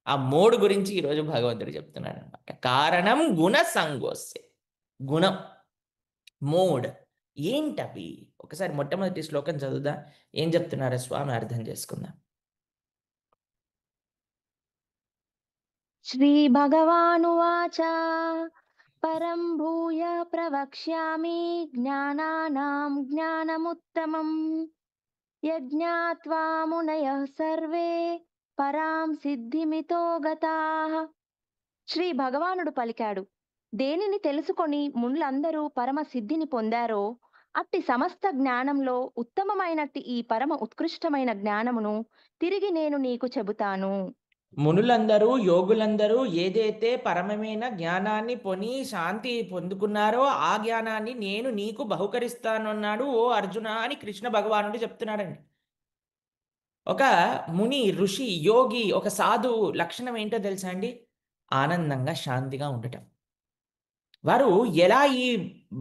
ఆ మోడ్ గురించి ఈరోజు భగవంతుడు చెప్తున్నాడు అనమాట. కారణం గుణ సంగోస్య. గుణం, మోడ్ ఏంటవి? ఒకసారి మొట్టమొదటి శ్లోకం చదువుదా, ఏం చెప్తున్నారో స్వామి అర్థం చేసుకుందాం. श्रीभगवानुवाच परं भूय प्रवक्ष्यामि ज्ञानानां ज्ञानमुत्तमम् यज्ञात्वा मुनयः सर्वे పరాం సిద్ధిమితో గతాః. శ్రీ భగవానుడు పలికాడు, దేనిని తెలుసుకొని మునులందరూ పరమ సిద్ధిని పొందారో అట్టి సమస్త జ్ఞానంలో ఉత్తమమైనట్టి ఈ పరమ ఉత్కృష్టమైన జ్ఞానమును తిరిగి నేను నీకు చెబుతాను. మునులందరూ, యోగులందరూ ఏదైతే పరమమైన జ్ఞానాన్ని శాంతి పొందుకున్నారో ఆ జ్ఞానాన్ని నేను నీకు బహుకరిస్తానన్నాడు ఓ అర్జున అని కృష్ణ భగవానుడు చెప్తున్నాడండి. ఒక ముని, ఋషి, యోగి, ఒక సాధువు లక్షణం ఏంటో తెలుసా అండి? ఆనందంగా, శాంతిగా ఉండటం. వారు ఎలా ఈ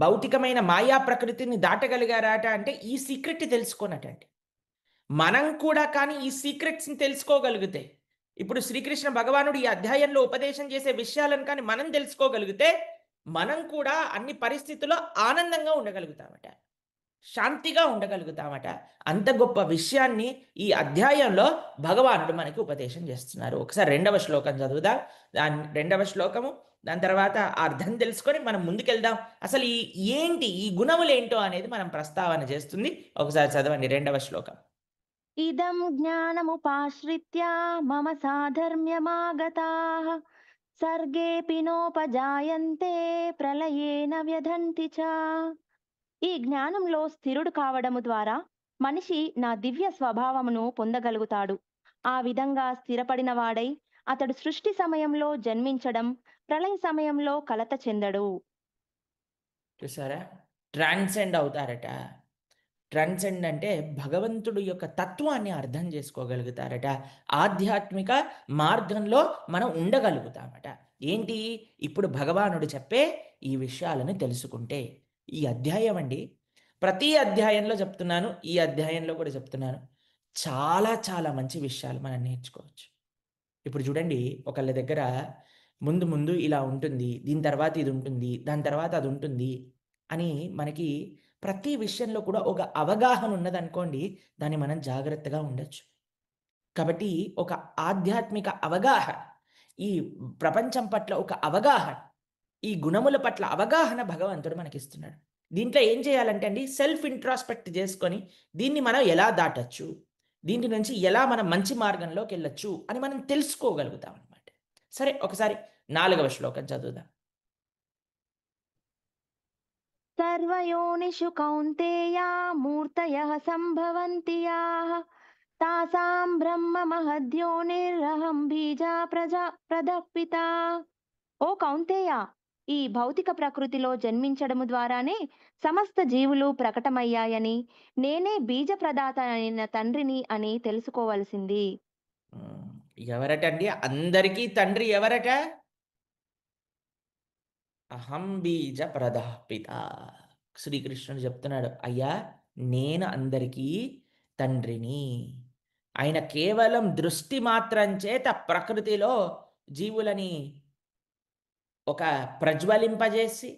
భౌతికమైన మాయా ప్రకృతిని దాటగలిగారట అంటే ఈ సీక్రెట్ తెలుసుకోనటండి. మనం కూడా కానీ ఈ సీక్రెట్స్ని తెలుసుకోగలిగితే, ఇప్పుడు శ్రీకృష్ణ భగవానుడు ఈ అధ్యాయంలో ఉపదేశం చేసే విషయాలను కానీ మనం తెలుసుకోగలిగితే, మనం కూడా అన్ని పరిస్థితుల్లో ఆనందంగా ఉండగలుగుతామట, శాంతిగా ఉండగలుగుతామట. అంత గొప్ప విషయాన్ని ఈ అధ్యాయంలో భగవానుడు మనకి ఉపదేశం చేస్తున్నారు. ఒకసారి రెండవ శ్లోకం చదువుదాం. రెండవ శ్లోకము, దాని తర్వాత అర్థం తెలుసుకొని మనం ముందుకెళ్దాం. అసలు ఏంటి ఈ గుణములు ఏంటో అనేది మనం ప్రస్తావన చేస్తుంది. ఒకసారి చదవండి రెండవ శ్లోకం. ఇదం జ్ఞానముపాశ్రిత్య మమ సాధర్మ్యమాగతాః సర్గేऽపి నోపజాయంతే ప్రళయేన వ్యధంతి చ. ఈ జ్ఞానంలో స్థిరుడు కావడము ద్వారా మనిషి నా దివ్య స్వభావమును పొందగలుగుతాడు. ఆ విధంగా స్థిరపడిన వాడై అతడు సృష్టి సమయంలో జన్మించడం, ప్రళయ సమయంలో కలత చెందడు. చూసారా? ట్రాన్సెండ్ అవుతారట. ట్రాన్సెండ్ అంటే భగవంతుడి యొక్క తత్వాన్ని అర్థం చేసుకోగలుగుతారట. ఆధ్యాత్మిక మార్గంలో మనం ఉండగలుగుతామట. ఏంటి? ఇప్పుడు భగవానుడు చెప్పే ఈ విషయాలను తెలుసుకుంటే. ఈ అధ్యాయం అండి, ప్రతి అధ్యాయంలో చెప్తున్నాను, ఈ అధ్యాయంలో కూడా చెప్తున్నాను. చాలా చాలా మంచి విషయాలు మనం నేర్చుకోవచ్చు. ఇప్పుడు చూడండి, ఒకళ్ళ దగ్గర ముందు ముందు ఇలా ఉంటుంది, దీని తర్వాత ఇది ఉంటుంది, దాని తర్వాత అది ఉంటుంది అని మనకి ప్రతి విషయంలో కూడా ఒక అవగాహన ఉన్నదనుకోండి, దాన్ని మనం జాగ్రత్తగా ఉండొచ్చు. కాబట్టి ఒక ఆధ్యాత్మిక అవగాహన, ఈ ప్రపంచం పట్ల ఒక అవగాహన, ఈ గుణముల పట్ల అవగాహన భగవంతుడు మనకిస్తున్నాడు. దీంట్లో ఏం చేయాలంటే అండి, సెల్ఫ్ ఇంట్రాస్పెక్ట్ చేసుకొని దీన్ని మనం ఎలా దాటొచ్చు, దీంట్లో నుంచి ఎలా మనం మంచి మార్గంలోకెళ్ళొచ్చు అని మనం తెలుసుకోగలుగుతాం అనమాట. సరే, ఒకసారి 4వ శ్లోకం చదువుదాం. సర్వయోనిషు కౌంతేయ మూర్తయః సంభవంతి యాః తాసాం బ్రహ్మ మహద్యోనిరహం బీజా ప్రజః పితా. ఓ కౌంతేయ, ఈ భౌతిక ప్రకృతిలో జన్మించడము ద్వారానే సమస్త జీవులు ప్రకటమయ్యాయని, నేనే బీజ ప్రదాత అయిన తండ్రిని అని తెలుసుకోవలసింది. హ్మ్. ఎవరటండి? అందరికీ తండ్రి ఎవరట? అహం బీజ ప్రదః పిత. శ్రీకృష్ణుడు చెప్తున్నాడు, అయ్యా నేను అందరికీ తండ్రిని. ఆయన కేవలం దృష్టి మాత్రం చేత ప్రకృతిలో జీవులని ఒక ప్రజ్వలింపజేసి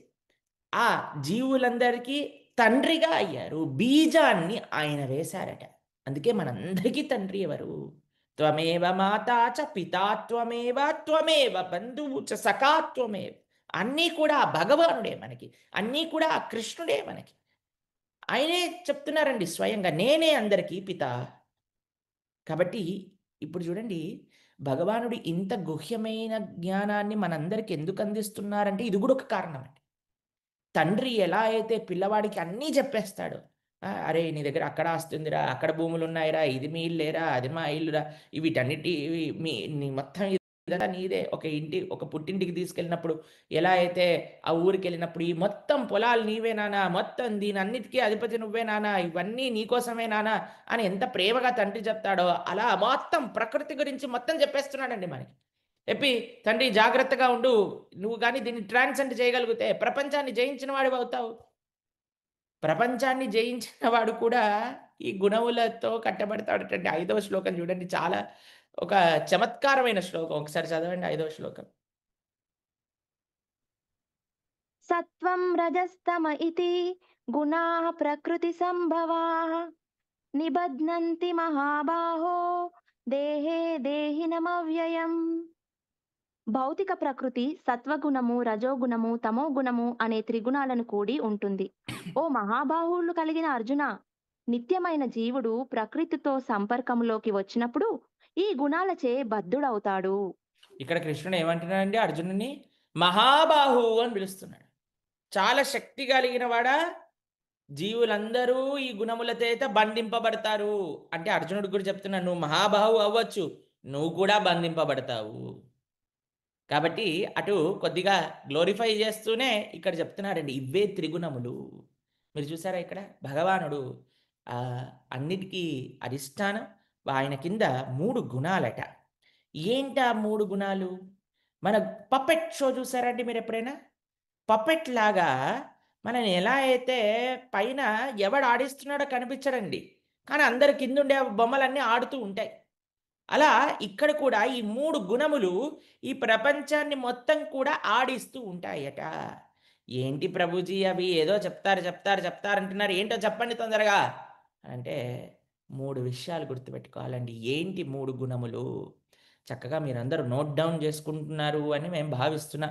ఆ జీవులందరికీ తండ్రిగా అయ్యారు. బీజాన్ని ఆయన వేశారట. అందుకే మనందరికీ తండ్రి ఎవరు? త్వమేవ మాతా చ పితా త్వమేవ త్వమేవ బంధువు చ సఖా త్వమేవ. అన్నీ కూడా ఆ భగవానుడే మనకి. అన్నీ కూడా ఆ కృష్ణుడే మనకి. ఆయనే చెప్తున్నారండి స్వయంగా, నేనే అందరికీ పిత. కాబట్టి ఇప్పుడు చూడండి, భగవానుడు ఇంత గుహ్యమైన జ్ఞానాన్ని మనందరికి ఎందుకు అందిస్తున్నారంటే ఇది కూడా ఒక కారణం అండి. తండ్రి ఎలా అయితే పిల్లవాడికి అన్నీ చెప్పేస్తాడో, "అరేయ్! నీ దగ్గర అక్కడ ఆస్తి ఉందిరా, అక్కడ భూములున్నాయిరా, ఇది మీ ఇల్లేరా, అది మా ఇల్లురా, వీటన్నిటివి నీ మొత్తం ఇదంతా నీదే." ఒక పుట్టింటికి తీసుకెళ్ళినప్పుడు ఎలా అయితే ఆ ఊరికెళ్ళినప్పుడు, "ఈ మొత్తం పొలాలు నీవే నాన్న, మొత్తం దీనన్నిటికి అధిపతి నువ్వే నాన్న, ఇవన్నీ నీకోసమే నాన్న" అని ఎంత ప్రేమగా తండ్రి చెప్తాడో, అలా మొత్తం ప్రకృతి గురించి మొత్తం చెప్పేస్తున్నాడండి మనకి. చెప్పి, "తండ్రి జాగ్రత్తగా ఉండు. నువ్వు గాని దీన్ని ట్రాన్సెండ్ చేయగలిగితే ప్రపంచాన్ని జయించిన వాడివవుతావు." ప్రపంచాన్ని జయించిన వాడు కూడా ఈ గుణములతో కట్టబడతాడటండి. 5వ శ్లోకం చూడండి, చాలా ఒక చమత్కారమైన శ్లోకం. ఒకసారి చదవండి 5వ శ్లోకం. సత్వం రజస్తమ ఇతి గుణాః ప్రకృతి సంభవాః నిబధ్నంతి మహాబాహో దేహే దేహినమవ్యయం. భౌతిక ప్రకృతి సత్వగుణము, రజోగుణము, తమోగుణము అనే త్రిగుణాలను కూడి ఉంటుంది. ఓ మహాబాహువులు కలిగిన అర్జున, నిత్యమైన జీవుడు ప్రకృతితో సంపర్కంలోకి వచ్చినప్పుడు ఈ గుణాలచే బద్ధుడవుతాడు. ఇక్కడ కృష్ణుడు ఏమంటున్నాడండి అర్జునుడిని? మహాబాహు అని పిలుస్తున్నాడు. చాలా శక్తి కలిగిన వాడా, జీవులందరూ ఈ గుణముల చేత బంధింపబడతారు. అంటే అర్జునుడికి కూడా చెప్తున్నాడు, నువ్వు మహాబాహు అవ్వచ్చు, నువ్వు కూడా బంధింపబడతావు. కాబట్టి అటు కొద్దిగా గ్లోరిఫై చేస్తూనే ఇక్కడ చెప్తున్నాడండి, ఇవే త్రిగుణములు. మీరు చూసారా ఇక్కడ భగవానుడు అన్నిటికీ అధిష్టానం, ఆయన కింద 3 గుణాలట. ఏంటా 3 గుణాలు? మన పప్పెట్ షో చూసారా అండి మీరు ఎప్పుడైనా? పప్పెట్ లాగా మనని ఎలా అయితే పైన ఎవడు ఆడిస్తున్నాడో కనిపించడండి. కానీ అందరి కిందుండే బొమ్మలన్నీ ఆడుతూ ఉంటాయి. అలా ఇక్కడ కూడా ఈ 3 గుణములు ఈ ప్రపంచాన్ని మొత్తం కూడా ఆడిస్తూ ఉంటాయట. ఏంటి ప్రభుజీ అవి ఏదో చెప్తారంటున్నారు. ఏంటో చెప్పండి తొందరగా అంటే 3 విషయాలు గుర్తుపెట్టుకోవాలండి. ఏంటి 3 గుణములు? చక్కగా మీరందరూ నోట్ డౌన్ చేసుకుంటున్నారు అని మేము భావిస్తున్నా.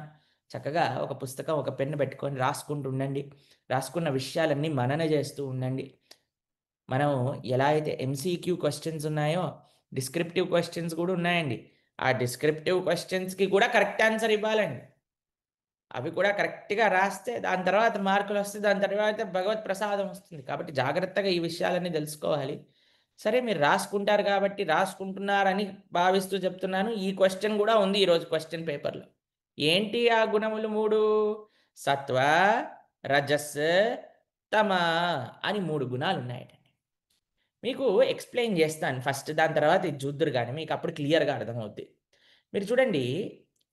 చక్కగా ఒక పుస్తకం, ఒక పెన్ను పెట్టుకొని రాసుకుంటూ ఉండండి. రాసుకున్న విషయాలన్నీ మనన చేస్తూ ఉండండి. మనం ఎలా అయితే ఎంసీక్యూ క్వెషన్స్ ఉన్నాయో, డిస్క్రిప్టివ్ క్వెషన్స్ కూడా ఉన్నాయండి. ఆ డిస్క్రిప్టివ్ క్వెషన్స్‌కి కూడా కరెక్ట్ ఆన్సర్ ఇవ్వాలండి. అవి కూడా కరెక్ట్‌గా రాస్తే దాని తర్వాత మార్కులొస్తాయి. దాని తర్వాత భగవత్ ప్రసాదం వస్తుంది. కాబట్టి జాగ్రత్తగా ఈ విషయాలన్నీ తెలుసుకోవాలి. సరే మీరు రాసుకుంటారు కాబట్టి రాసుకుంటున్నారని భావిస్తూ చెప్తున్నాను. ఈ క్వెషన్ కూడా ఉంది ఈరోజు క్వెషన్ పేపర్‌లో. ఏంటి ఆ గుణములు 3? సత్వ, రజస్, తమ అని 3 గుణాలున్నాయట. మీకు ఎక్స్‌ప్లెయిన్ చేస్తాను ఫస్ట్. దాని తర్వాత ఇది చూద్దురు గానీ మీకప్పుడు క్లియర్‌గా అర్థమవుద్ది. మీరు చూడండి,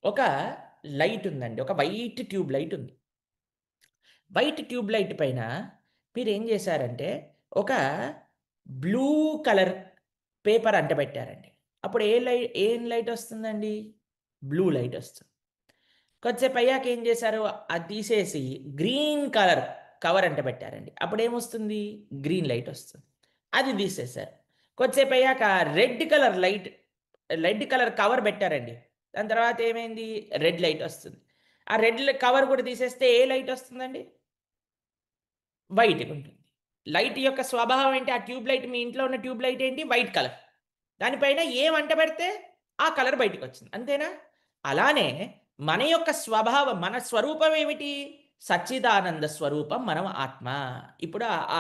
ఒక లైట్ ఉందండి. ఒక వైట్ ట్యూబ్ లైట్ ఉంది. వైట్ ట్యూబ్ లైట్ పైన మీరేం చేశారంటే, ఒక బ్లూ కలర్ పేపర్ అంటబెట్టారండి. అప్పుడు ఏం లైట్ వస్తుందండి? బ్లూ లైట్ వస్తుంది. కొద్దిసేపు అయ్యాక ఏం చేశారు? అది తీసేసి గ్రీన్ కలర్ కవర్ అంటబెట్టారండి. అప్పుడేమొస్తుంది? గ్రీన్ లైట్ వస్తుంది. అది తీసేశారు. కొద్దిసేపు అయ్యాక రెడ్ కలర్ కవర్ పెట్టారండి. దాని తర్వాత ఏమైంది? రెడ్ లైట్ వస్తుంది. ఆ రెడ్ కవర్ కూడా తీసేస్తే ఏ లైట్ వస్తుందండి? వైట్‌గా ఉంటుంది. లైట్ యొక్క స్వభావం ఏంటి? ఆ ట్యూబ్ లైట్, మీ ఇంట్లో ఉన్న ట్యూబ్ లైట్ ఏంటి? White colour. దానిపైన ఏం అంటబెడితే ఆ కలర్ బయటికొచ్చింది. అంతేనా? అలానే మన యొక్క స్వభావం, మన స్వరూపం ఏమిటి? సచ్చిదానంద స్వరూపం మనం ఆత్మ. ఇప్పుడు ఆ